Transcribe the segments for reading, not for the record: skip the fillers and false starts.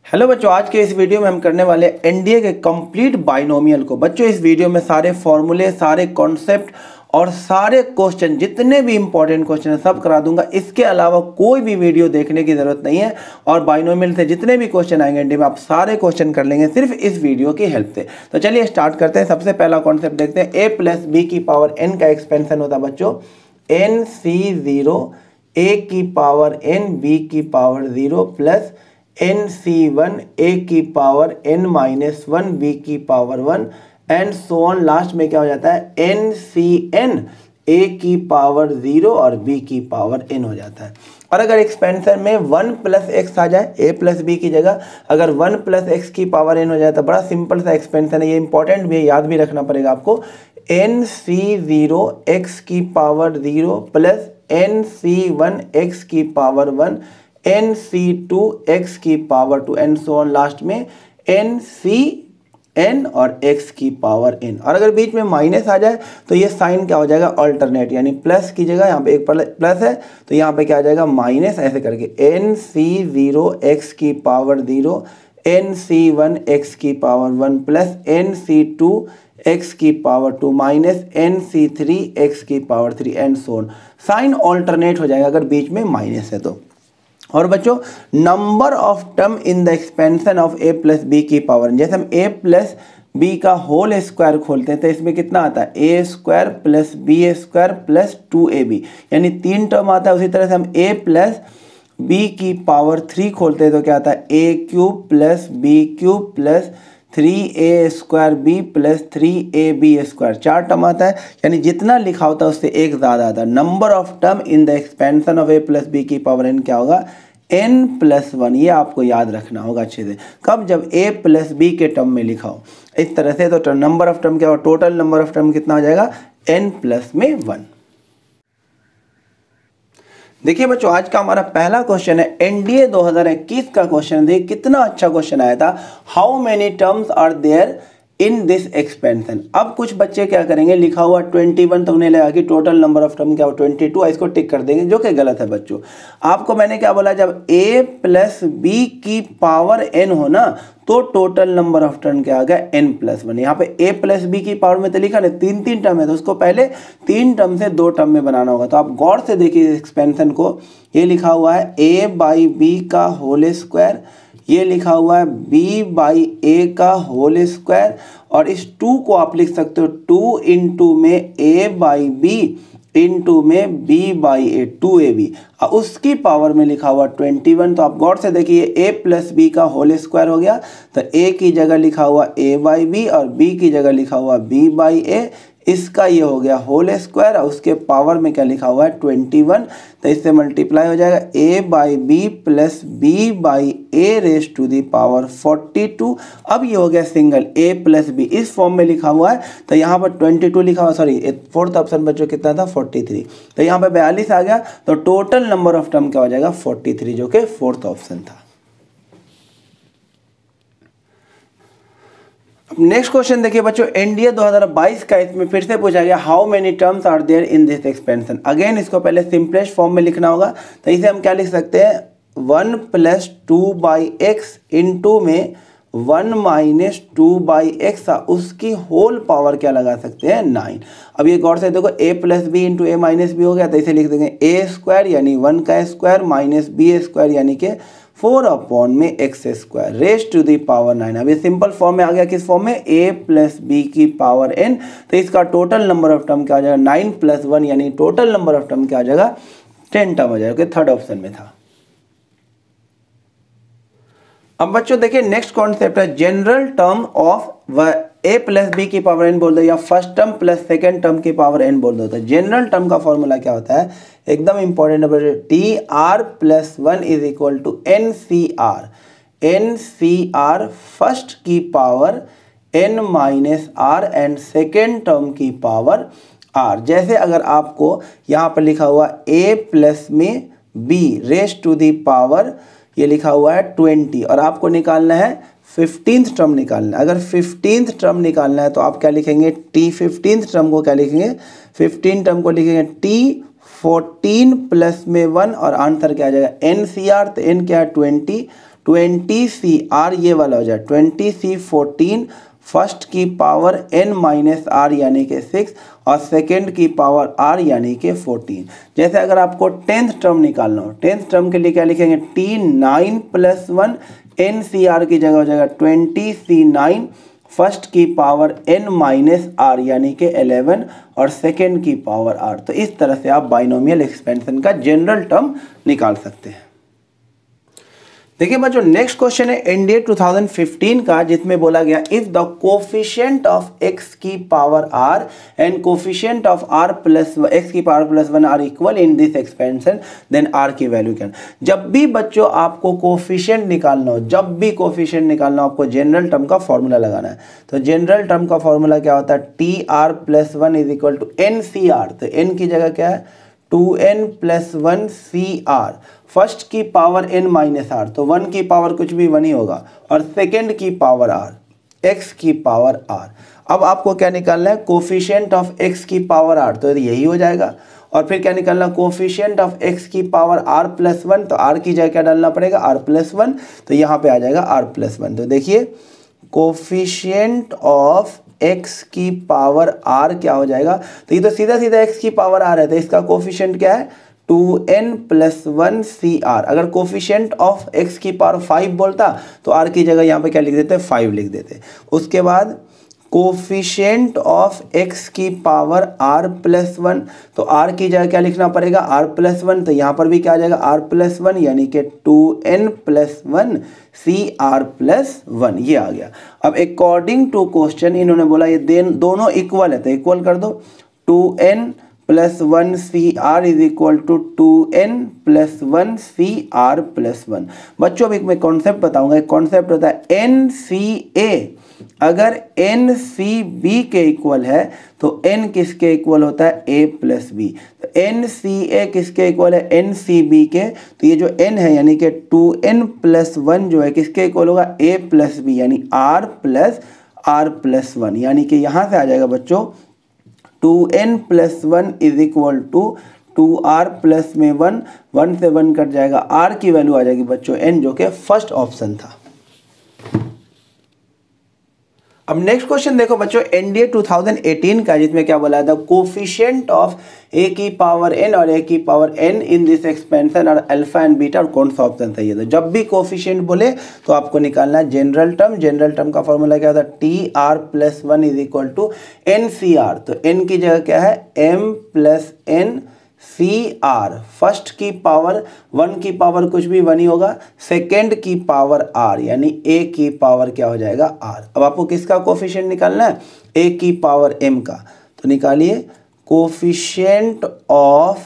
Hello बच्चों, आज के इस वीडियो में हम करने वाले एनडीए के कंप्लीट बाइनोमियल को। बच्चों इस वीडियो में सारे फॉर्मूले, सारे कॉन्सेप्ट और सारे क्वेश्चन, जितने भी इंपॉर्टेंट क्वेश्चन है सब करा दूंगा। इसके अलावा कोई भी वीडियो देखने की जरूरत नहीं है और बाइनोमियल से जितने भी क्वेश्चन आएंगे एनडीए में आप सारे क्वेश्चन कर लेंगे सिर्फ इस वीडियो की हेल्प से। तो चलिए स्टार्ट करते हैं। सबसे पहला कॉन्सेप्ट देखते हैं। ए प्लस बी की पावर एन का एक्सपेंशन होता है बच्चों एन सी जीरो, ए की पावर एन बी की power zero plus n c one, a की power n minus one, b की power one and so on. Last में क्या हो जाता है एन सी एन, ए की पावर जीरो और बी की पावर एन हो जाता है। और अगर एक्सपेंशन में वन प्लस एक्स आ जाए ए प्लस बी की जगह, अगर वन प्लस एक्स की पावर एन हो जाए तो बड़ा सिंपल सा एक्सपेंशन है, ये इंपॉर्टेंट भी है, याद भी रखना पड़ेगा आपको। एन सी जीरो एक्स की power zero plus n c one x की power one n c two x की power two and so on. Last में एन सी एन और एक्स की पावर एन। और अगर बीच में माइनस आ जाए तो ये साइन क्या हो जाएगा अल्टरनेट, यानी प्लस की जगह यहाँ पे एक प्लस है तो यहाँ पे क्या आ जाएगा माइनस, ऐसे करके एन सी जीरो एक्स की power zero, n c one x की power one plus n c two x की power two minus n c three x की power three and so on. Sign alternate हो जाएगा अगर बीच में minus है तो। और बच्चों number of term in the expansion of a plus b की पावर, जैसे हम ए प्लस बी का होल स्क्वायर खोलते हैं तो इसमें कितना आता है a square plus b square plus two a b, यानी तीन टर्म आता है। उसी तरह से हम ए प्लस बी की पावर थ्री खोलते हैं तो क्या आता है a cube plus b cube plus three a square B plus three a b square, चार टर्म आता है, यानी जितना लिखा होता है उससे एक ज़्यादा आता है। Number of term in the expansion of a plus b की पावर एन क्या होगा एन प्लस वन। ये आपको याद रखना होगा अच्छे से, कब जब ए प्लस बी के टर्म में लिखा हो इस तरह से। तो नंबर ऑफ टर्म क्या होगा, टोटल नंबर ऑफ टर्म कितना हो जाएगा एन प्लस में वन। देखिए बच्चों आज का हमारा पहला क्वेश्चन है एनडीए 2021 का क्वेश्चन। देखिए कितना अच्छा क्वेश्चन आया था। How many terms are there in this expansion. अब कुछ बच्चे क्या करेंगे, लिखा हुआ 21 तो उन्हें लगा कि टोटल नंबर ऑफ टर्म क्या हो 22, इसको टिक कर देंगे, जो कि गलत है बच्चों। आपको मैंने क्या बोला, जब a प्लस बी की पावर n हो ना तो टोटल नंबर ऑफ टर्म क्या आ गया n प्लस वन। यहाँ पे a प्लस बी की पावर में तो लिखा ना तीन तीन टर्म है तो उसको पहले तीन टर्म से दो टर्म में बनाना होगा। तो आप गौर से देखिए एक्सपेंशन को, ये लिखा हुआ है a बाई बी का होल स्क्वायर, ये लिखा हुआ है b बाई ए का होल स्क्वायर, और इस 2 को आप लिख सकते हो 2 इंटू में a बाई बी इंटू में b बाई ए, 2ab, और उसकी पावर में लिखा हुआ 21। तो आप गौर से देखिए a प्लस बी का होल स्क्वायर हो गया तो a की जगह लिखा हुआ a बाई बी और b की जगह लिखा हुआ b बाई ए, इसका ये हो गया होल स्क्वायर और उसके पावर में क्या लिखा हुआ है 21। तो इससे मल्टीप्लाई हो जाएगा a by b plus b by a raise to the power 42। अब ये हो गया सिंगल a प्लस बी, इस फॉर्म में लिखा हुआ है तो यहाँ पर 22 लिखा हुआ, सॉरी फोर्थ ऑप्शन बच्चों कितना था 43, तो यहाँ पर 42 आ गया। तो टोटल नंबर ऑफ टर्म क्या हो जाएगा 43, जो कि फोर्थ ऑप्शन था। नेक्स्ट क्वेश्चन देखिए बच्चों एनडीए 2022 का, इसमें फिर से पूछा गया how many terms are there in this expansion. Again इसको पहले सिंपलेस्ट फॉर्म में लिखना होगा तो इसे हम क्या लिख सकते हैं 1 plus two by x into में 1 माइनस टू बाई एक्स, उसकी होल पावर क्या लगा सकते हैं 9। अब ये गौर से देखो a plus b into a minus b हो गया तो इसे लिख देंगे a स्क्वायर यानी 1 का स्क्वायर माइनस बी स्क्वायर यानी कि 4 अपॉन में x square raise to the power 9। अब ये सिंपल फॉर्म में आ गया, किस फॉर्म में a प्लस बी की पावर n। तो इसका टोटल नंबर ऑफ टर्म क्या हो जाएगा 9 प्लस 1, यानी टोटल नंबर ऑफ टर्म क्या हो जाएगा 10 टर्म हो जाएगा, थर्ड ऑप्शन में था। अब बच्चों देखिए नेक्स्ट कॉन्सेप्ट है general term of a plus b की पावर n बोल दो या first term plus second term की पावर n बोल दो। तो जनरल टर्म का फॉर्मूला क्या होता है, एकदम इंपॉर्टेंट है, t r plus one is equal to n C r first की power n minus r and second term की पावर r। जैसे अगर आपको यहाँ पर लिखा हुआ a प्लस में b raise to the power ये लिखा हुआ है 20 और आपको निकालना है 15th टर्म निकालना है। अगर 15th टर्म निकालना है तो आप क्या लिखेंगे t 15th टर्म को क्या लिखेंगे 15 टर्म को लिखेंगे t 14 प्लस में 1 और आंसर क्या आ जाएगा NCR। तो n क्या है 20, 20CR ये वाला हो जाए 20C14 फर्स्ट की पावर n माइनस आर यानी कि 6 और सेकेंड की पावर r यानी कि 14। जैसे अगर आपको 10th टर्म निकालना हो, 10th टर्म के लिए क्या लिखेंगे, T9 प्लस 1 NCR की जगह हो जाएगा 20C9 फर्स्ट की पावर n माइनस आर यानी कि 11 और सेकेंड की पावर r। तो इस तरह से आप बाइनोमियल एक्सपेंशन का जनरल टर्म निकाल सकते हैं। देखिए बच्चों नेक्स्ट क्वेश्चन है एनडीए 2015 का, जिसमें बोला गया if the coefficient of x की power r and coefficient of r plus x की power plus 1 are equal in this expansion then r की वैल्यू क्या। जब भी बच्चों आपको कोफिशिएंट निकालना हो, जब भी कोफिशिएंट निकालना हो, आपको जनरल टर्म का फॉर्मूला लगाना है। तो जनरल टर्म का फॉर्मूला क्या होता है, TR plus 1 is equal to NCR। तो n की जगह क्या है 2n प्लस 1 CR फर्स्ट की पावर n माइनस आर, तो 1 की पावर कुछ भी 1 ही होगा, और सेकेंड की पावर r x की पावर r। अब आपको क्या निकालना है, कोफिशिएंट ऑफ x की पावर r, तो यही हो जाएगा। और फिर क्या निकालना, कोफिशिएंट ऑफ x की पावर r प्लस 1, तो r की जगह क्या डालना पड़ेगा r प्लस 1, तो यहाँ पे आ जाएगा r प्लस 1। तो देखिए कोफिशिएंट ऑफ x की पावर r क्या हो जाएगा, तो ये तो सीधा सीधा x की पावर r है, तो इसका कोफिशिएंट क्या है 2n प्लस 1 CR। अगर कोफिशिएंट ऑफ x की पावर 5 बोलता तो r की जगह यहाँ पे क्या लिख देते, 5 लिख देते। उसके बाद कोफिशिएंट ऑफ x की पावर r प्लस 1, तो r की जगह क्या लिखना पड़ेगा r प्लस 1, तो यहाँ पर भी क्या आ जाएगा r प्लस 1 यानी कि 2n प्लस 1 CR प्लस 1, ये आ गया। अब अकॉर्डिंग टू क्वेश्चन इन्होंने बोला ये दोनों इक्वल है, तो इक्वल कर दो, 2n plus 1 CR is equal to 2n plus 1 CR plus 1। बच्चों अभी मैं कॉन्सेप्ट बताऊंगा। एक कॉन्सेप्ट होता है NCA अगर NCB के इक्वल है तो n किसके इक्वल होता है, a प्लस बी। तो NCA किसके इक्वल है, NCB के, तो ये जो n है यानी कि 2n प्लस 1 जो है किसके इक्वल होगा, a प्लस बी यानी r प्लस 1, यानी कि यहाँ से आ जाएगा बच्चों 2n plus 1 is equal to 2r plus में 1 से 1 कट जाएगा, r की वैल्यू आ जाएगी बच्चों n, जो कि फर्स्ट ऑप्शन था। अब नेक्स्ट क्वेश्चन देखो बच्चों एनडीए 2018 का, जिसमें क्या बोला था, कोफिशिएंट ऑफ a की पावर n और a की power n in this expansion और अल्फा एंड बीटा, और कौन सा ऑप्शन सही है। तो जब भी कोफिशिएंट बोले तो आपको निकालना है जनरल टर्म। जनरल टर्म का फॉर्मूला क्या होता है, TR plus 1 is equal to NCR। तो n की जगह क्या है m plus n CR first की पावर 1 की पावर कुछ भी 1 ही होगा, सेकेंड की पावर r यानी a की पावर क्या हो जाएगा r। अब आपको किसका कोफिशिएंट निकालना है, a की पावर m का, तो निकालिए कोफिशिएंट ऑफ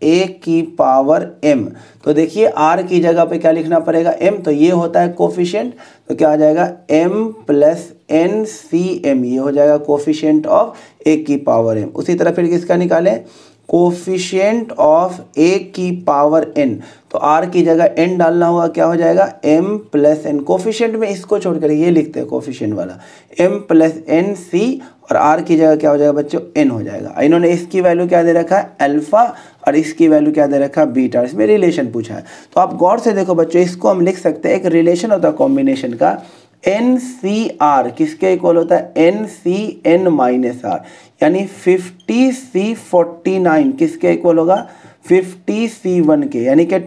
a की पावर m। तो देखिए r की जगह पे क्या लिखना पड़ेगा m, तो ये होता है कोफिशिएंट, तो क्या आ जाएगा m प्लस n CM, ये हो जाएगा कोफिशिएंट ऑफ a की पावर m। उसी तरह फिर किसका निकालें, कोफिशिएंट ऑफ a की पावर n, तो r की जगह n डालना होगा, क्या हो जाएगा m प्लस n। कोफिशिएंट में इसको छोड़कर ये लिखते हैं कोफिशिएंट वाला, m प्लस n c, और r की जगह क्या हो जाएगा बच्चों n हो जाएगा। इन्होंने इसकी वैल्यू क्या दे रखा है अल्फा, और इसकी वैल्यू क्या दे रखा है बीटा, इसमें रिलेशन पूछा है। तो आप गौर से देखो बच्चों, इसको हम लिख सकते हैं, एक रिलेशन होता है कॉम्बिनेशन का, NCR किसके इक्वल होता है NCN माइनस R, यानी 50C49 किसके इक्वल होगा 50C1 के, यानी कि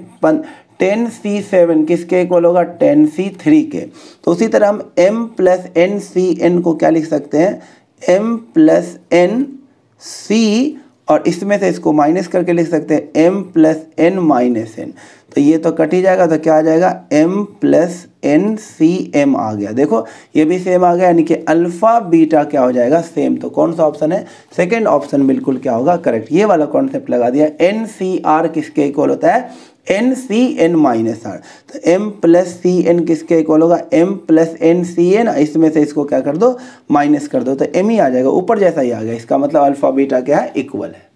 10C7 किसके इक्वल होगा 10C3 के। तो उसी तरह हम M प्लस एन सी एन को क्या लिख सकते हैं, M प्लस एन सी, और इसमें से इसको माइनस करके लिख सकते हैं m plus n minus n. तो ये तो कट ही जाएगा, तो क्या आ जाएगा m plus n c m आ गया। देखो ये भी सेम आ गया, यानी कि अल्फा बीटा क्या हो जाएगा सेम। तो कौन सा ऑप्शन है, सेकंड ऑप्शन बिल्कुल क्या होगा करेक्ट। ये वाला कॉन्सेप्ट लगा दिया। एन सी आर किसके इक्वल होता है एन सी एन माइनस आर। तो m प्लस सी एन किसके इक्वल होगा m प्लस एन सी एन, इसमें से इसको क्या कर दो माइनस कर दो, तो m ही आ जाएगा, ऊपर जैसा ही आ गया। इसका मतलब अल्फा बीटा क्या है इक्वल है।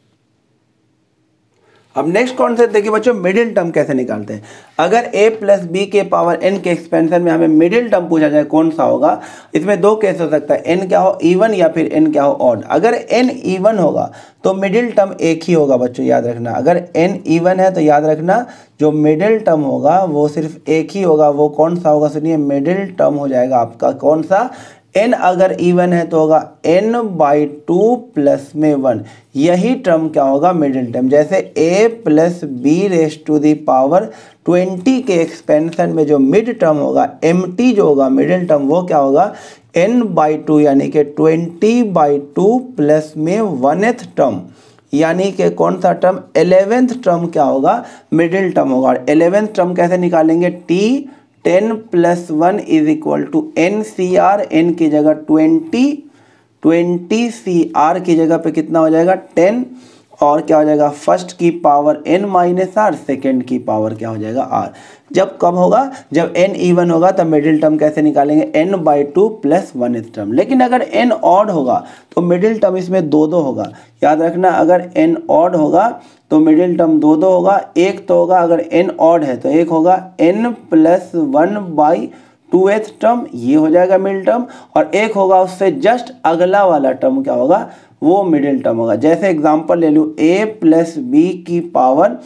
अब नेक्स्ट कॉन्सेप्ट देखिए बच्चों, मिडिल टर्म कैसे निकालते हैं। अगर a प्लस बी के पावर n के एक्सपेंशन में हमें मिडिल टर्म पूछा जाए कौन सा होगा, इसमें दो केस हो सकता है, n क्या हो इवन या फिर n क्या हो ऑड। अगर n इवन होगा तो मिडिल टर्म एक ही होगा बच्चों, याद रखना। अगर n इवन है तो याद रखना जो मिडिल टर्म होगा वो सिर्फ एक ही होगा। वो कौन सा होगा सुनिए, मिडिल टर्म हो जाएगा आपका कौन सा, n अगर इवन है तो होगा n/2 प्लस में 1, यही टर्म क्या होगा मिडिल टर्म। जैसे a plus b raise to the power 20 के एक्सपेंशन में जो मिड टर्म होगा mt जो होगा मिडिल टर्म वो क्या होगा n/2 यानी कि 20/2 प्लस में 1th टर्म, यानी कि कौन सा टर्म 11th टर्म क्या होगा मिडिल टर्म होगा। और 11th टर्म कैसे निकालेंगे, t 10 + 1 = NCR, n की जगह 20 CR की जगह पे कितना हो जाएगा 10, और क्या हो जाएगा फर्स्ट की पावर n - r, सेकेंड की पावर क्या हो जाएगा r। जब कब होगा, जब n इवन होगा तब मिडिल टर्म कैसे निकालेंगे n/2 प्लस 1th टर्म। लेकिन अगर n ऑड होगा तो मिडिल टर्म इसमें दो होगा, याद रखना। अगर n ऑड होगा तो मिडिल टर्म दो होगा। एक तो होगा अगर n ऑड है तो एक होगा n + 1/2th टर्म, ये हो जाएगा मिडिल टर्म। और एक होगा उससे जस्ट अगला वाला टर्म क्या होगा वो मिडिल टर्म होगा। जैसे एग्जांपल ले लूँ a + b की पावर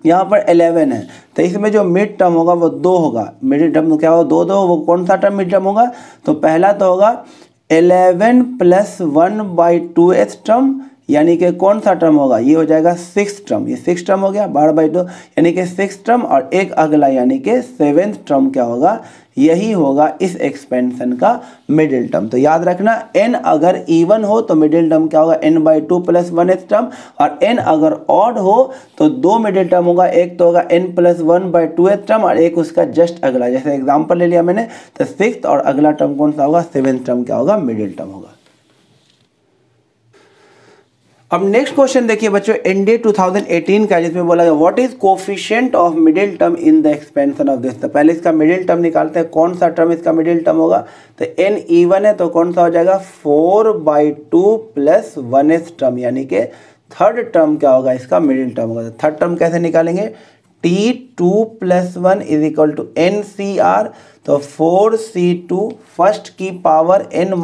यहाँ पर 11 है तो इसमें जो मिड टर्म होगा वो 2 होगा। मिडिल टर्म क्या होगा 2 वो कौन सा टर्म मिड टर्म होगा, तो पहला तो होगा 11 + 1/2th टर्म, यानी कि कौन सा टर्म होगा, ये हो जाएगा 6th टर्म। ये 6 टर्म हो गया 12/2 यानी कि 6 टर्म, और एक अगला यानी कि 7th टर्म क्या होगा, यही होगा इस एक्सपेंशन का मिडिल टर्म। तो याद रखना n अगर इवन हो तो मिडिल टर्म क्या होगा n/2 प्लस 1th टर्म, और n अगर ऑड हो तो दो मिडिल टर्म होगा, एक तो होगा n + 1/2th टर्म और एक उसका जस्ट अगला। जैसे एग्जांपल ले लिया मैंने तो 6th, और अगला टर्म कौन सा होगा 7th टर्म क्या होगा मिडिल टर्म होगा। अब नेक्स्ट क्वेश्चन देखिए बच्चों, एनडीए 2018 का, जिसमें बोला गया what is coefficient of middle term in the expansion of this. तो पहले इसका मिडिल टर्म निकालते हैं, कौन सा टर्म इसका मिडिल टर्म होगा, तो n इवन है तो कौन सा हो जाएगा 4/2 प्लस 1th टर्म, यानी कि थर्ड टर्म क्या होगा इसका मिडिल टर्म होगा। थर्ड टर्म कैसे निकालेंगे, t2 + 1 = NCR, तो 4c2 फर्स्ट की पावर n -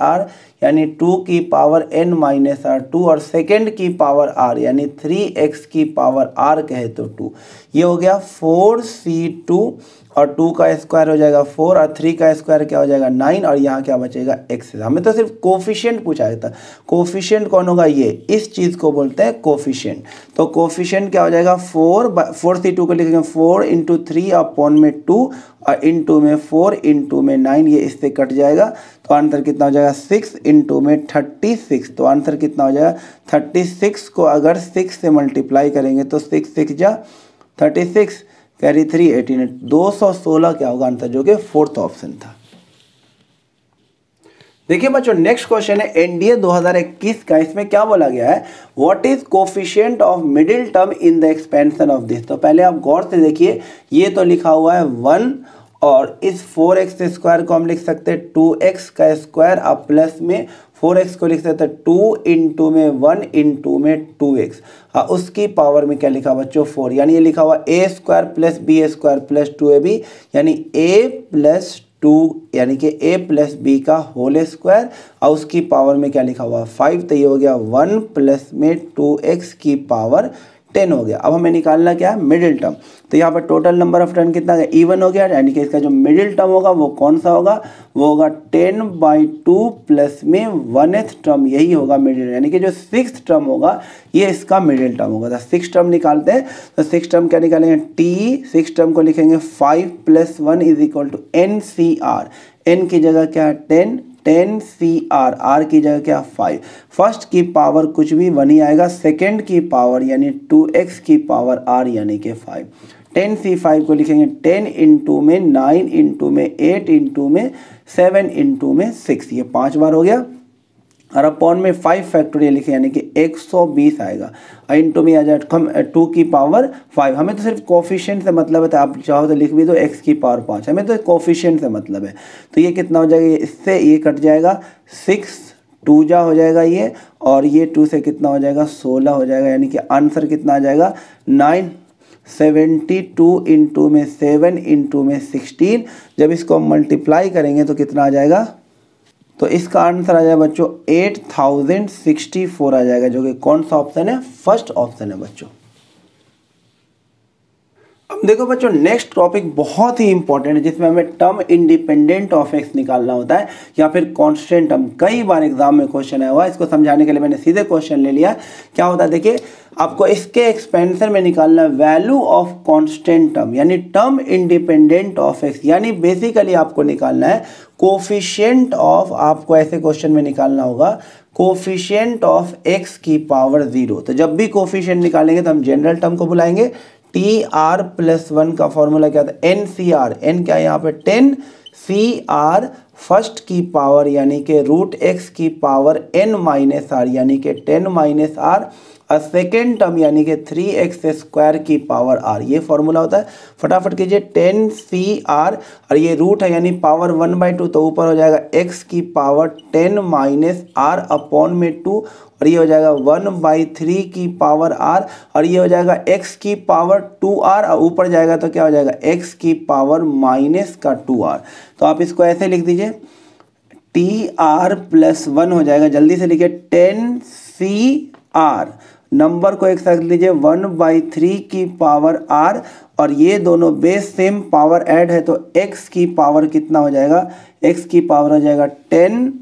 r यानी 2 की पावर n - r 2, और सेकेंड की पावर r यानी 3x की पावर r कहे तो 2। ये हो गया 4c2 और 2 का स्क्वायर हो जाएगा 4 और 3 का स्क्वायर क्या हो जाएगा 9, और यहाँ क्या बचेगा x। हमें तो सिर्फ कोफिशिएंट पूछा था। कोफिशिएंट कौन होगा, ये इस चीज़ को बोलते हैं कोफिशिएंट। तो कोफिशिएंट क्या हो जाएगा 4c2 को लिखेंगे 4 × 3 अपॉन में 2 और इंटू में 4 इंटू में 9, ये इससे कट जाएगा तो आंसर कितना हो जाएगा 6 इंटू में 36। तो आंसर कितना हो जाएगा 36 को अगर 6 से मल्टीप्लाई करेंगे तो 6 × 6 = 36 कैरी 3 18 216 क्या होगा आंसर, जो कि फोर्थ ऑप्शन था। देखिए बच्चों नेक्स्ट क्वेश्चन है एनडीए 2021 का। इसमें क्या बोला गया है, what is coefficient of middle term in the expansion of this. तो पहले आप गौर से देखिए, ये तो लिखा हुआ है 1, और इस 4x² को हम लिख सकते हैं 2x का स्क्वायर, अब प्लस में 4x को लिख सकते हैं 2 इंटू में 1 इंटू में 2x, और उसकी पावर में क्या लिखा बच्चों 4, यानी ये लिखा हुआ a² + b² + 2ab, यानी a + 2 यानी कि a + b का होल स्क्वायर, और उसकी पावर में क्या लिखा हुआ 5। तो ये हो गया 1 प्लस में 2x की पावर 10 हो गया। अब हमें निकालना क्या है मिडिल टर्म। तो यहाँ पर टोटल नंबर ऑफ टर्म कितना है, इवन हो गया, यानी कि इसका जो मिडिल टर्म होगा वो कौन सा होगा, वो होगा 10/2 प्लस में 1th टर्म, यही होगा मिडिल, यानी कि जो 6th टर्म होगा ये इसका मिडिल टर्म होगा। तो 6 टर्म निकालते हैं, तो 6 टर्म क्या निकालेंगे t, 6 टर्म को लिखेंगे 5 + 1 = NCR, n की जगह क्या है 10CR, r की जगह क्या 5, फर्स्ट की पावर कुछ भी 1 ही आएगा, सेकेंड की पावर यानी 2x की पावर r यानी कि 5। 10C5 को लिखेंगे 10 इंटू में 9 इंटू में 8 इंटू में 7 इंटू में 6, ये 5 बार हो गया, और अपॉन में 5 फैक्टोरियल लिखे यानी कि 120 आएगा, और इंटू में आ जाए 2 की पावर 5। हमें तो सिर्फ कोफिशिएंट से मतलब है, तो आप चाहो तो लिख भी दो x की पावर 5, हमें तो कोफिशिएंट से मतलब है। तो ये कितना हो जाएगा, इससे ये कट जाएगा 6 2 जा हो जाएगा ये, और ये 2 से कितना हो जाएगा 16 हो जाएगा, यानी कि आंसर कितना आ जाएगा 972 इंटू में 7 इंटू में 16। जब इसको मल्टीप्लाई करेंगे तो कितना आ जाएगा, तो इसका आंसर आ जाएगा बच्चों 8064 आ जाएगा, जो कि कौन सा ऑप्शन है, फर्स्ट ऑप्शन है बच्चों। अब देखो बच्चों नेक्स्ट टॉपिक बहुत ही इंपॉर्टेंट है, जिसमें हमें टर्म इंडिपेंडेंट ऑफ एक्स निकालना होता है या फिर कांस्टेंट टर्म। कई बार एग्जाम में क्वेश्चन आया हुआ है, इसको समझाने के लिए मैंने सीधे क्वेश्चन ले लिया। क्या होता है देखिए, आपको इसके एक्सपेंशन में निकालना है वैल्यू ऑफ कांस्टेंट टर्म, यानी टर्म इंडिपेंडेंट ऑफ एक्स, यानी बेसिकली आपको निकालना है कोफिशिएंट ऑफ, आपको ऐसे क्वेश्चन में निकालना होगा कोफिशिएंट ऑफ एक्स की पावर 0। तो जब भी कोफिशिएंट निकालेंगे तो हम जनरल टर्म को बुलाएंगे। TR+1 का फॉर्मूला क्या था, NCR, n क्या है यहाँ पे 10CR फर्स्ट की पावर यानी कि √x की पावर n-r यानी कि 10-r, और सेकेंड टर्म यानी कि 3x² की पावर r, ये फॉर्मूला होता है। फटाफट कीजिए 10CR और ये रूट है यानी पावर 1/2, तो ऊपर हो जाएगा x की पावर 10-r अपॉन में 2, और ये हो जाएगा 1/3 की पावर r, और ये हो जाएगा x की पावर 2r, और ऊपर जाएगा तो क्या हो जाएगा x की पावर -2r। तो आप इसको ऐसे लिख दीजिए TR+1 हो जाएगा, जल्दी से लिखिए 10CR, नंबर को एक साथ लीजिए 1/3 की पावर r, और ये दोनों बेस सेम पावर ऐड है तो x की पावर कितना हो जाएगा, x की पावर हो जाएगा 10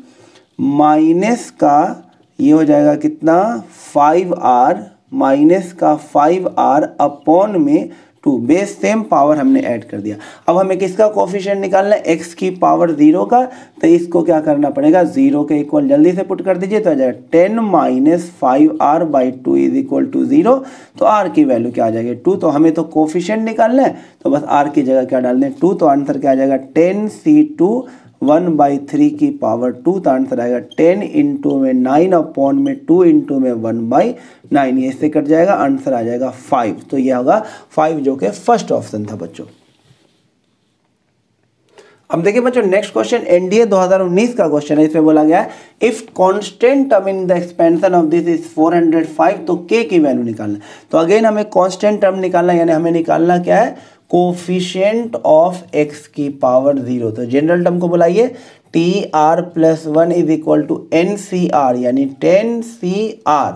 माइनस का ये हो जाएगा कितना 5r, माइनस का 5r अपॉन में 2, बेस सेम पावर हमने ऐड कर दिया। अब हमें किसका कोफिशिएंट निकालना है, x की पावर 0 का, तो इसको क्या करना पड़ेगा 0 के इक्वल जल्दी से पुट कर दीजिए, तो आ जाएगा 10 minus 5r/2 is equal to 0। तो r की वैल्यू क्या आ जाएगी 2, तो हमें तो कोफिशिएंट निकालना है तो बस r की जगह क्या डाल दें 2, तो आंसर क्या आ जाएगा 10C2 1/3 की पावर 2, तो आंसर आएगा 10 इंटू में 9 अपॉन में 2 इंटू में 1/9, ये इससे कट जाएगा, आंसर आ जाएगा 5। तो ये होगा 5 जो कि फर्स्ट ऑप्शन था बच्चों। अब देखिए बच्चों नेक्स्ट क्वेश्चन एनडीए 2019 का क्वेश्चन है, इसमें बोला गया है if constant term in the expansion of this is 405, तो k की वैल्यू निकालना। तो अगेन हमें कांस्टेंट टर्म निकालना, यानी हमें निकालना क्या है कोफिशिएंट ऑफ x की पावर 0। तो जनरल टर्म को बुलाइए TR+1 is equal to NCR, यानी 10CR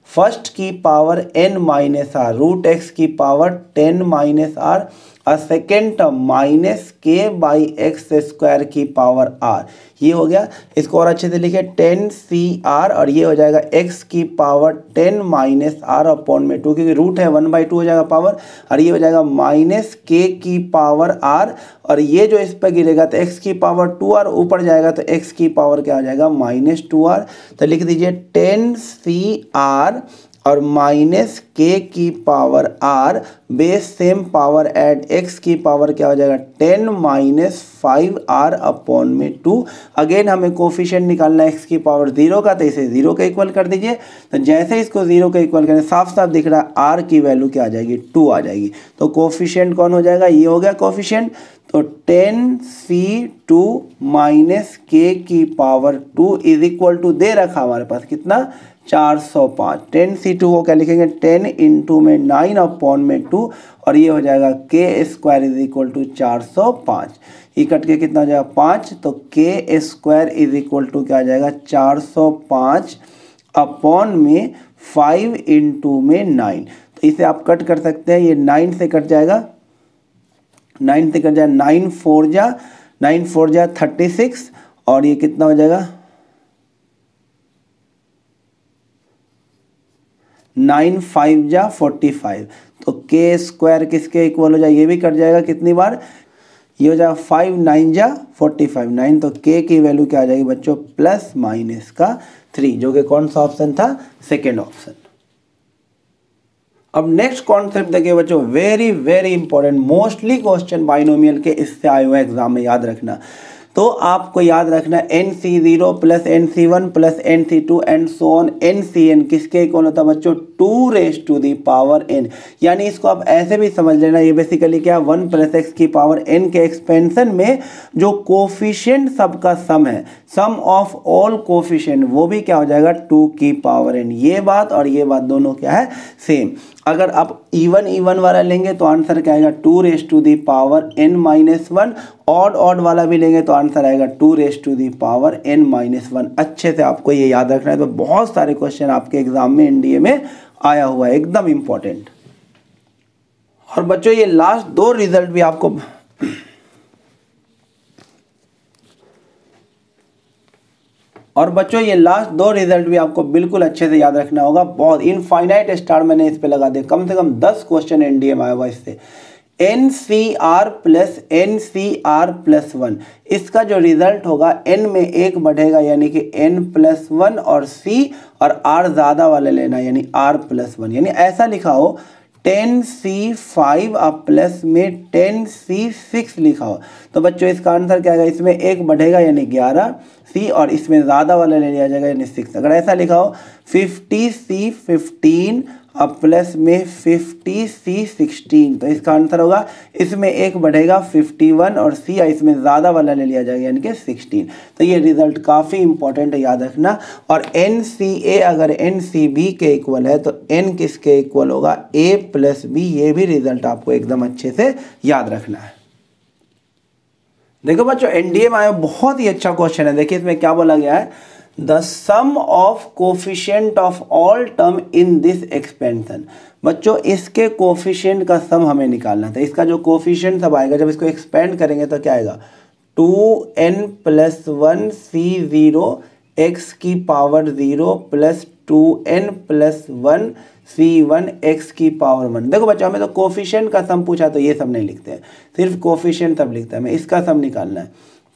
फर्स्ट की पावर n-r, √x की पावर 10-r, और सेकेंड टर्म -k/x² की पावर r, ये हो गया। इसको और अच्छे से लिखे 10CR, और ये हो जाएगा x की पावर 10-r अपॉन में 2, क्योंकि रूट है 1/2 हो जाएगा पावर, और ये हो जाएगा -k की पावर r, और ये जो इस पर गिरेगा तो x की पावर 2r, ऊपर जाएगा तो x की पावर क्या हो जाएगा -2r। तो लिख दीजिए 10CR और -k की power r, base same power add x की पावर क्या हो जाएगा 10 माइनस 5r अपॉन में 2। अगेन हमें कोफिशिएंट निकालना है x की पावर 0 का, तो इसे 0 के इक्वल कर दीजिए। तो जैसे इसको 0 के इक्वल करें साफ साफ दिख रहा है r की वैल्यू क्या आ जाएगी 2 आ जाएगी। तो कोफिशिएंट कौन हो जाएगा, ये हो गया कोफिशिएंट। तो 10C2 माइनस k की पावर 2 इज इक्वल टू दे रखा हमारे पास कितना 405। 10C2 को क्या लिखेंगे 10 इंटू में 9 अपॉन में 2, और ये हो जाएगा k² इज इक्वल टू 405। ये कट के कितना हो जाएगा 5, तो k² इज इक्वल टू क्या आ जाएगा 405 अपॉन में 5 इंटू में 9। तो इसे आप कट कर सकते हैं, ये 9 से कट जाएगा, 9 से कट जाएगा 9 4 जा 36, और ये कितना हो जाएगा 9 5 जा 45। तो k² किसके इक्वल हो जाए, ये भी कट जाएगा कितनी बार, ये हो जाएगा 5 9 जा 45 9, तो k की वैल्यू क्या आ जाएगी बच्चों +-3, जो कि कौन सा ऑप्शन था सेकेंड ऑप्शन। अब नेक्स्ट कॉन्सेप्ट देखिए बच्चों, very very important, mostly question binomial के इससे आए हुए एग्जाम में, याद रखना। तो आपको याद रखना NC0 plus NC1 plus NC2 and so on NCN किसके इक्वल होता है बच्चों 2n, यानी इसको आप ऐसे भी समझ लेना, ये बेसिकली क्या 1 + x की पावर n के एक्सपेंशन में जो कोफिशिएंट सबका सम है, सम ऑफ ऑल कोफिशिएंट, वो भी क्या हो जाएगा 2 की पावर n। ये बात और ये बात दोनों क्या है सेम। अगर आप इवन वाला लेंगे तो आंसर क्या आएगा 2n-1, ऑड वाला भी लेंगे तो आंसर आएगा 2n-1। अच्छे से आपको ये याद रखना है। तो बहुत सारे क्वेश्चन आपके एग्जाम में एनडीए में आया हुआ है, एकदम इंपॉर्टेंट। और बच्चों ये लास्ट दो रिजल्ट भी आपको बिल्कुल अच्छे से याद रखना होगा। बहुत इनफाइनाइट स्टार मैंने इस पे लगा दिया, कम से कम 10 क्वेश्चन एनडीए में आया हुआ इससे। NCR प्लस 1, इसका जो रिजल्ट होगा n में 1 बढ़ेगा यानी कि n+1 और C और R ज़्यादा वाले लेना यानी R+1, यानी ऐसा लिखा हो 10C5 और प्लस में 10C6 लिखा हो तो बच्चों इसका आंसर क्या आएगा, इसमें 1 बढ़ेगा यानी 11C और इसमें ज़्यादा वाला ले लिया जाएगा यानी 6। अगर ऐसा लिखा हो 50C15 और प्लस में 50C16 तो इसका आंसर होगा इसमें 1 बढ़ेगा 51 और C और इसमें ज़्यादा वाला ले लिया जाएगा यानी कि 16। तो ये रिजल्ट काफ़ी इंपॉर्टेंट है, याद रखना। और NCA अगर NCB के इक्वल है तो N किसके इक्वल होगा A+B, ये भी रिजल्ट आपको एकदम अच्छे से याद रखना है। देखो बच्चों एनडीए में आया बहुत ही अच्छा क्वेश्चन है। देखिए इसमें क्या बोला गया है, the sum of coefficient of all term in this expansion. बच्चों इसके कोफिशिएंट का सम हमें निकालना था। इसका जो कोफिशिएंट सब आएगा जब इसको एक्सपेंड करेंगे तो क्या आएगा 2n+1 C0 x की power 0 plus 2n+1 C1 x की पावर 1। देखो बच्चों हमें तो कोफिशिएंट का सम पूछा तो ये सब नहीं लिखते हैं, सिर्फ कोफिशिएंट सब लिखते हैं। हमें इसका सम निकालना है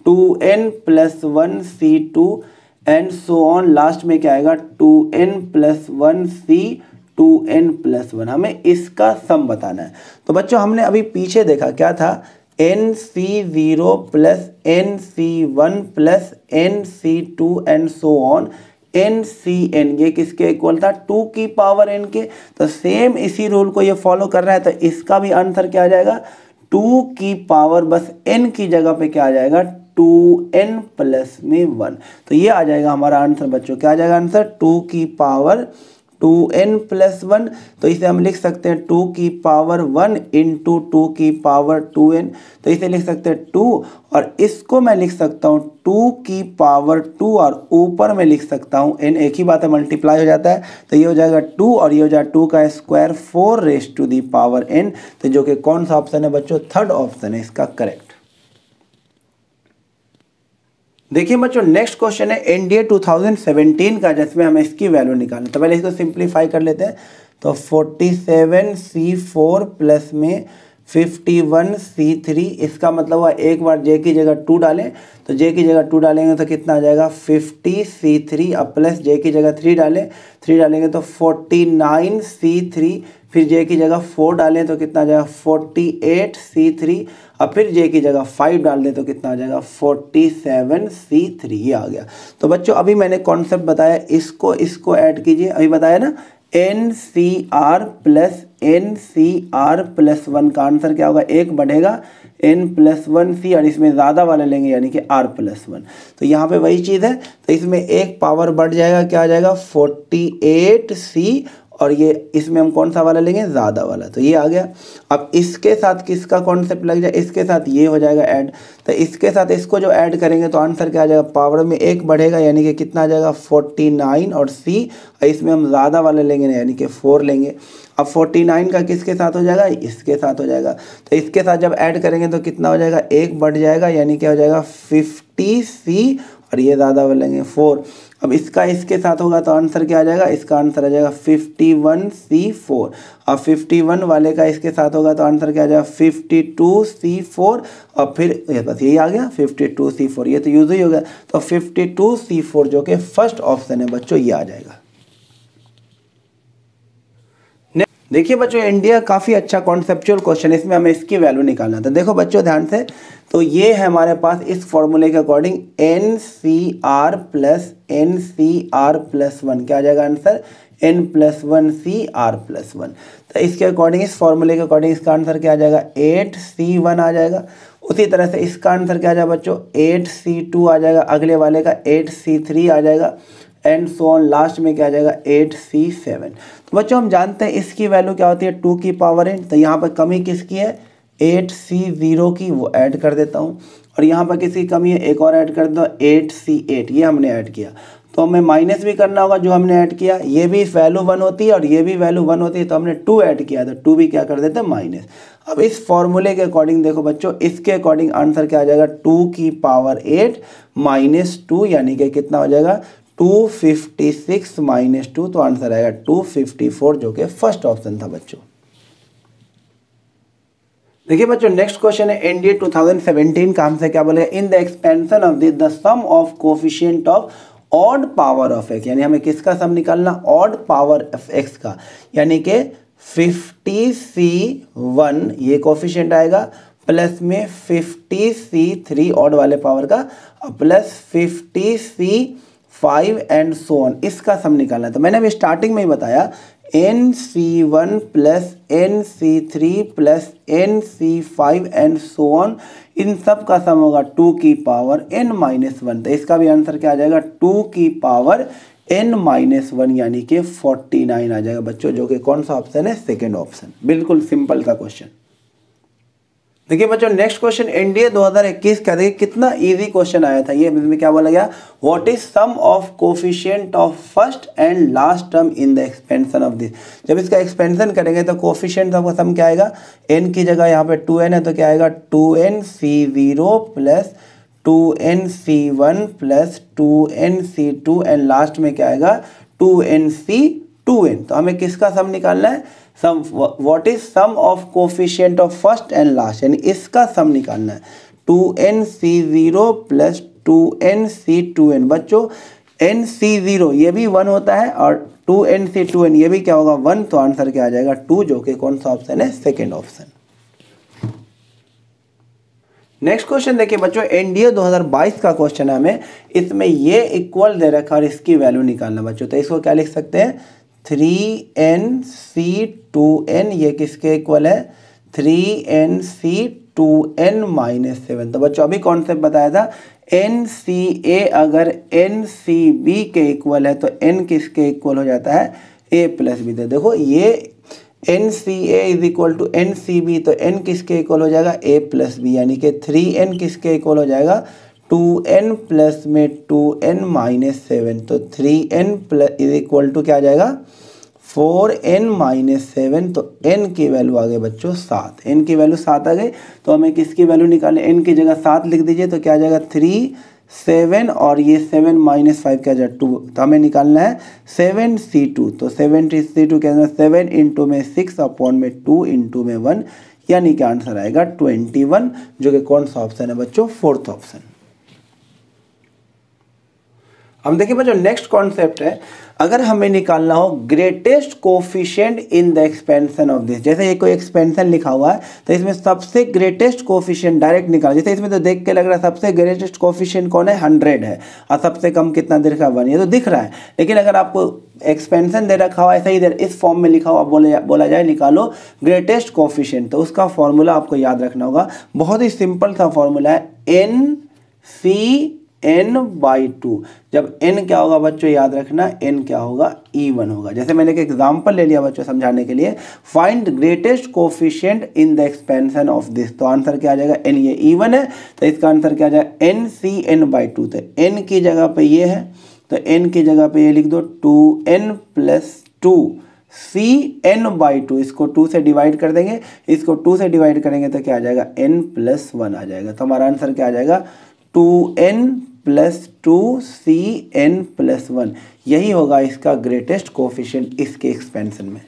2n+1 C2 and so on, last में क्या आएगा 2n+1 C 2n+1। हमें इसका सम बताना है। तो बच्चों हमने अभी पीछे देखा क्या था, NC0 plus NC1 plus NC2 and so on NCN, ये किसके इक्वल था 2 की पावर n के। तो सेम इसी रूल को ये फॉलो कर रहा है, तो इसका भी आंसर क्या आ जाएगा 2 की पावर बस n की जगह पे क्या आ जाएगा 2n+1। तो ये आ जाएगा हमारा आंसर बच्चों, क्या आ जाएगा आंसर 2 की पावर 2n+1। तो इसे हम लिख सकते हैं 2 की पावर 1 इंटू 2 की पावर 2n। तो इसे लिख सकते हैं 2 और इसको मैं लिख सकता हूँ 2 की पावर 2 और ऊपर में लिख सकता हूँ n, एक ही बात है मल्टीप्लाई हो जाता है। तो ये हो जाएगा 2 और ये हो जाएगा 2 का स्क्वायर 4n। तो जो कि कौन सा ऑप्शन है बच्चों, थर्ड ऑप्शन है इसका करेक्ट। देखिए बच्चों नेक्स्ट क्वेश्चन है एनडीए 2017 का, जिसमें हमें इसकी वैल्यू निकालना। तो पहले इसको सिंप्लीफाई कर लेते हैं। तो 47C4 प्लस में 51C3, इसका मतलब हुआ एक बार जे की जगह 2 डालें तो जे की जगह 2 डालेंगे तो कितना आ जाएगा 50C3 अब प्लस जे की जगह 3 डालेंगे तो 49C3, फिर जे की जगह 4 डालें तो कितना आ जाएगा 48C3 अब फिर जे की जगह 5 डाल दें तो कितना आ जाएगा 47C3, ये आ गया। तो बच्चों अभी मैंने कॉन्सेप्ट बताया, इसको ऐड कीजिए। अभी बताया ना NCR प्लस 1 का आंसर क्या होगा, 1 बढ़ेगा n+1 C और इसमें ज़्यादा वाला लेंगे यानी कि R+1। तो यहाँ पे वही चीज़ है, तो इसमें एक पावर बढ़ जाएगा, क्या आ जाएगा 48C और ये इसमें हम कौन सा वाला लेंगे, ज़्यादा वाला। तो ये आ गया। अब इसके साथ किसका कॉन्सेप्ट लग जाए, इसके साथ ये हो जाएगा ऐड। तो इसके साथ इसको जो ऐड करेंगे तो आंसर क्या आ जाएगा, पावर में 1 बढ़ेगा यानी कि कितना आ जाएगा 49 और C और इसमें हम ज़्यादा वाला लेंगे यानी कि 4 लेंगे। अब 49 का किसके साथ हो जाएगा, इसके साथ हो जाएगा। तो इसके साथ जब ऐड करेंगे तो कितना हो जाएगा, 1 बढ़ जाएगा यानी क्या हो जाएगा 50C और ये ज़्यादा वाला लेंगे 4। अब इसका इसके साथ होगा तो आंसर क्या आ जाएगा, इसका आंसर आ जाएगा 51C4। अब 51 वाले का इसके साथ होगा तो आंसर क्या आ जाएगा 52C4 और फिर बस यही आ गया 52C4, ये तो यूज ही हो गया। तो 52C4 जो कि फर्स्ट ऑप्शन है बच्चों, ये आ जाएगा। देखिए बच्चों, इंडिया काफ़ी अच्छा कॉन्सेप्चुअल क्वेश्चन है, इसमें हमें इसकी वैल्यू निकालना था। देखो बच्चों ध्यान से, तो ये है हमारे पास इस फॉर्मूले के according NCR plus NCR plus 1, क्या आ जाएगा आंसर? N+1 CR+1। तो इसके अकॉर्डिंग, इस फॉर्मूले के अकॉर्डिंग इसका आंसर क्या आ जाएगा? 8C1 आ जाएगा। उसी तरह से इसका आंसर क्या आ जाएगा बच्चों? 8C2 आ जाएगा, अगले वाले का 8C3 आ जाएगा, एंड सो ऑन, लास्ट में क्या आ जाएगा? 8C7। तो बच्चों हम जानते हैं इसकी वैल्यू क्या होती है? 2 की पावर n। तो यहाँ पर कमी किसकी है? 8C0 की, वो ऐड कर देता हूँ। और यहाँ पर किसकी कमी है? एक और ऐड कर दो, 8C8, ये हमने ऐड किया। तो हमें माइनस भी करना होगा जो हमने ऐड किया, ये भी वैल्यू 1 होती है और ये भी वैल्यू 1 होती है, तो हमने 2 ऐड किया, तो 2 भी क्या कर देते हैं? माइनस। अब इस फॉर्मूले के अकॉर्डिंग देखो बच्चों, इसके अकॉर्डिंग आंसर क्या आ जाएगा? 2 की पावर 8 माइनस 2, यानी कि कितना हो जाएगा? 256 माइनस 2, तो आंसर आएगा 254, जो कि फर्स्ट ऑप्शन था बच्चों। देखिए बच्चों नेक्स्ट क्वेश्चन है एनडीए 2017 का, हमसे क्या बोलेगा? In the expansion of the sum of coefficient of odd power of x, यानी हमें किसका सम निकालना? ऑड पावर ऑफ एक्स का, यानी कि 50C1 ये कोफिशिएंट आएगा, प्लस में 50C3 ऑड वाले पावर का, plus 50C5 and so on, इसका सम निकालना है। तो मैंने अभी स्टार्टिंग में ही बताया, NC1 plus NC3 plus NC5 and so on, इन सब का सम होगा 2 की पावर n-1। तो इसका भी आंसर क्या आ जाएगा? 2 की पावर n-1, यानी कि 49 आ जाएगा बच्चों, जो कि कौन सा ऑप्शन है? Second option. बिल्कुल सिंपल सा क्वेश्चन। देखिए बच्चों नेक्स्ट क्वेश्चन एनडीए 2021 का, देखिए कितना इजी क्वेश्चन आया था ये। इसमें क्या बोला गया? What is sum of coefficient of first and last term in the expansion of this. जब इसका एक्सपेंशन करेंगे तो कोफिशिएंट का सम क्या आएगा? n की जगह यहाँ पे 2n है, तो क्या आएगा? 2nC0 plus 2nC1 plus 2nC2 and last में क्या आएगा? 2nC2n। तो हमें किसका सम निकालना है? Sum, what is sum of coefficient of first and last, यानी इसका सम निकालना है। 2nC0 plus 2nC2n। बच्चों nC0 ये भी 1 होता है और 2nC2n ये भी क्या होगा? 1। तो आंसर क्या आ जाएगा? 2, जो कि कौन सा ऑप्शन है? Second option. नेक्स्ट क्वेश्चन देखिए बच्चों, एनडीए 2022 का क्वेश्चन है हमें, इसमें ये इक्वल दे रखा और इसकी वैल्यू निकालना बच्चों। तो इसको क्या लिख सकते हैं? 3nC2n, ये किसके इक्वल है? 3nC2n minus 7। तो बच्चों अभी कॉन्सेप्ट बताया था, NCA अगर NCB के इक्वल है तो n किसके इक्वल हो जाता है? A plus b. तो देखो ये NCA is equal to NCB, तो n किसके इक्वल हो जाएगा? A प्लस बी, यानी कि 3n किसके इक्वल हो जाएगा? 2n प्लस में 2n माइनस 7। तो 3n plus is equal to क्या आ जाएगा? 4n minus 7। तो n की वैल्यू आ गई बच्चों 7। n की वैल्यू 7 आ गई, तो हमें किसकी वैल्यू निकालनी? n की जगह 7 लिख दीजिए, तो क्या आ जाएगा? 3 7 और ये 7 माइनस 5 क्या जाए? 2। तो हमें निकालना है 7C2। तो 7C2 के अंदर 7 इंटू में 6 अपॉन में 2 इंटू में 1, यानी कि आंसर आएगा 21, जो कि कौन सा ऑप्शन है बच्चों? Fourth option. हम देखिए बच्चों नेक्स्ट कॉन्सेप्ट है, अगर हमें निकालना हो greatest coefficient in the expansion of this. जैसे ये कोई एक्सपेंशन लिखा हुआ है तो इसमें सबसे ग्रेटेस्ट कोफिशिएंट डायरेक्ट निकाल। जैसे इसमें तो देख के लग रहा है सबसे ग्रेटेस्ट कोफिशिएंट कौन है? 100 है, और सबसे कम कितना दे रखा है? 1। ये तो दिख रहा है, लेकिन अगर आपको एक्सपेंशन दे रखा हुआ ऐसा ही इस फॉर्म में लिखा हुआ बोला जाए निकालो ग्रेटेस्ट कोफिशिएंट, तो उसका फॉर्मूला आपको याद रखना होगा। बहुत ही सिंपल सा फॉर्मूला है, n/2। जब n क्या होगा बच्चों? याद रखना, n क्या होगा? E1 होगा। जैसे मैंने एक एग्जांपल ले लिया बच्चों समझाने के लिए, find greatest coefficient in the expansion of this. तो आंसर क्या आ जाएगा? n, ये E1 है, तो इसका आंसर क्या आ जाएगा? NCn/2। तो n की जगह पे ये है, तो n की जगह पे ये लिख दो 2n प्लस 2 Cn/2। इसको 2 से डिवाइड कर देंगे, इसको 2 से डिवाइड करेंगे तो क्या आ जाएगा? n+1 आ जाएगा। तो हमारा आंसर क्या आ जाएगा? 2n plus 2 Cn+1। यही होगा इसका ग्रेटेस्ट कोफिशिएंट इसके एक्सपेंशन में।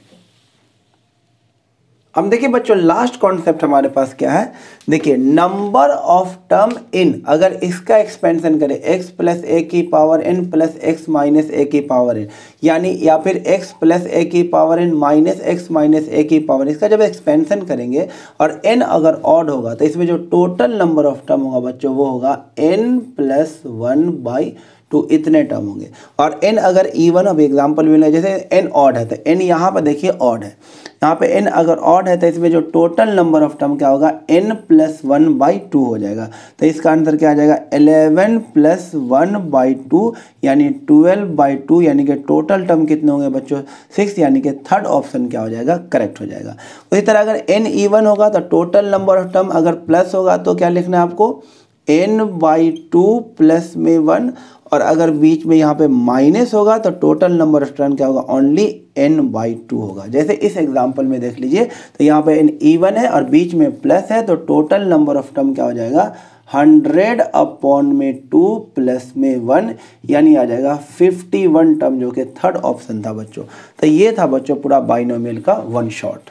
अब देखिए बच्चों लास्ट कॉन्सेप्ट हमारे पास क्या है, देखिए नंबर ऑफ टर्म इन, अगर इसका एक्सपेंशन करें x प्लस ए की power n plus x minus a की पावर n, यानी या फिर x प्लस ए की power n minus x minus a की पावर, इसका जब एक्सपेंशन करेंगे और n अगर ऑड होगा तो इसमें जो टोटल नंबर ऑफ टर्म होगा बच्चों वो होगा n प्लस 1/2, इतने टर्म होंगे। और n अगर इवन, अब एग्जाम्पल भी ले, जैसे n ऑड है तो n यहाँ पर देखिए ऑड है, यहाँ पे n अगर ऑड है तो इसमें जो टोटल नंबर ऑफ टर्म क्या होगा n प्लस 1/2 हो जाएगा। तो इसका आंसर क्या आ जाएगा 11 प्लस 1/2 यानी 12/2, यानी कि टोटल टर्म कितने होंगे बच्चों 6, यानी कि थर्ड ऑप्शन क्या हो जाएगा करेक्ट हो जाएगा। उसी तरह अगर n इवन होगा तो टोटल नंबर ऑफ टर्म अगर प्लस होगा तो क्या लिखना है आपको n/2 प्लस में 1, और अगर बीच में यहाँ पे माइनस होगा तो टोटल नंबर ऑफ टर्म क्या होगा ओनली n/2 होगा। जैसे इस एग्जांपल में देख लीजिए तो यहाँ पे n इवन है और बीच में प्लस है तो टोटल नंबर ऑफ टर्म क्या हो जाएगा 100/2 प्लस में 1, यानी आ जाएगा 51 टर्म, जो कि थर्ड ऑप्शन था बच्चों। तो ये था बच्चों पूरा बाइनोमियल का वन शॉट।